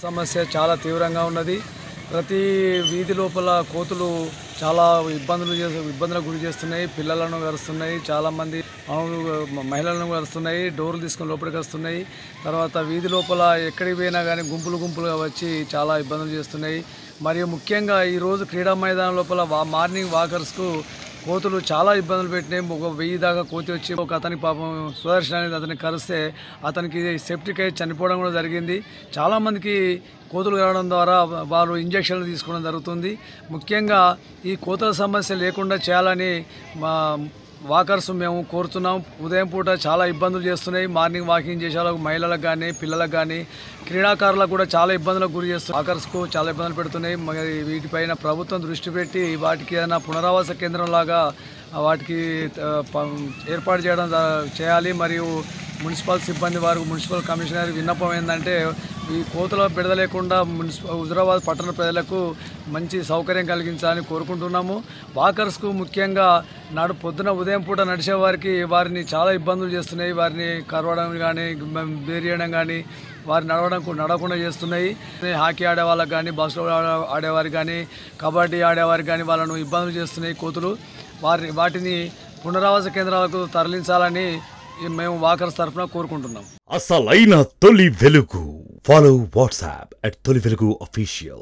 సమస్య చాలా తీవ్రంగా ఉన్నది. ప్రతి వీధి లోపల కోతులు చాలా ఇబ్బందులకు గురి చేస్తున్నాయి. పిల్లలను కరుస్తున్నాయి. చాలామంది మహిళలను కరుస్తున్నాయి. డోర్లు తీసుకొని లోపలికి వస్తున్నాయి. తర్వాత వీధి లోపల ఎక్కడికి పోయినా కానీ గుంపులుగా వచ్చి చాలా ఇబ్బందులు చేస్తున్నాయి. మరియు ముఖ్యంగా ఈరోజు క్రీడా మైదానం లోపల మార్నింగ్ వాకర్స్కు కోతులు చాలా ఇబ్బందులు పెట్టినాయి. 1000 దాకా కోతి వచ్చి ఒక అతనికి పాపం సుదర్శన్ అనేది అతనికి కరిస్తే అతనికి సెప్టిక్ అయి చనిపోవడం కూడా జరిగింది. చాలామందికి కోతులు కరవడం ద్వారా వాళ్ళు ఇంజక్షన్లు తీసుకోవడం జరుగుతుంది. ముఖ్యంగా ఈ కోతుల సమస్య లేకుండా చేయాలని వాకర్స్ మేము కోరుతున్నాం. ఉదయం పూట చాలా ఇబ్బందులు చేస్తున్నాయి. మార్నింగ్ వాకింగ్ చేసే వాళ్ళకు మహిళలకు కానీ పిల్లలకు కానీ క్రీడాకారులకు కూడా చాలా ఇబ్బందులకు గురి చేస్తున్నాయి. వాకర్స్కు చాలా ఇబ్బందులు పెడుతున్నాయి. మరి వీటిపైన ప్రభుత్వం దృష్టి పెట్టి వాటికి ఏదైనా పునరావాస కేంద్రం లాగా వాటికి ఏర్పాటు చేయాలి. మరియు మున్సిపల్ సిబ్బంది వారు మున్సిపల్ కమిషనర్ విన్నపం ఏంటంటే ఈ కోతుల బెడద లేకుండా హుజురాబాద్ పట్టణ ప్రజలకు మంచి సౌకర్యం కలిగించాలని కోరుకుంటున్నాము. వాకర్స్కు ముఖ్యంగా పొద్దున ఉదయం పూట నడిచే వారిని చాలా ఇబ్బందులు చేస్తున్నాయి. వారిని కరవడం కానీ బేరియడం కానీ వారు నడవకుండా చేస్తున్నాయి. హాకీ ఆడే వాళ్ళకి కానీ బాస్కెట్బాల్ ఆడేవారికి కానీ కబడ్డీ ఆడేవారికి కానీ వాళ్ళను ఇబ్బందులు చేస్తున్నాయి కోతులు. వాటిని పునరావాస కేంద్రాలకు తరలించాలని మేము వాకర్స్ తరఫున కోరుకుంటున్నాం. అసలైన తొలి వెలుగు. ఫాలో వాట్సాప్ @తొలి వెలుగు official.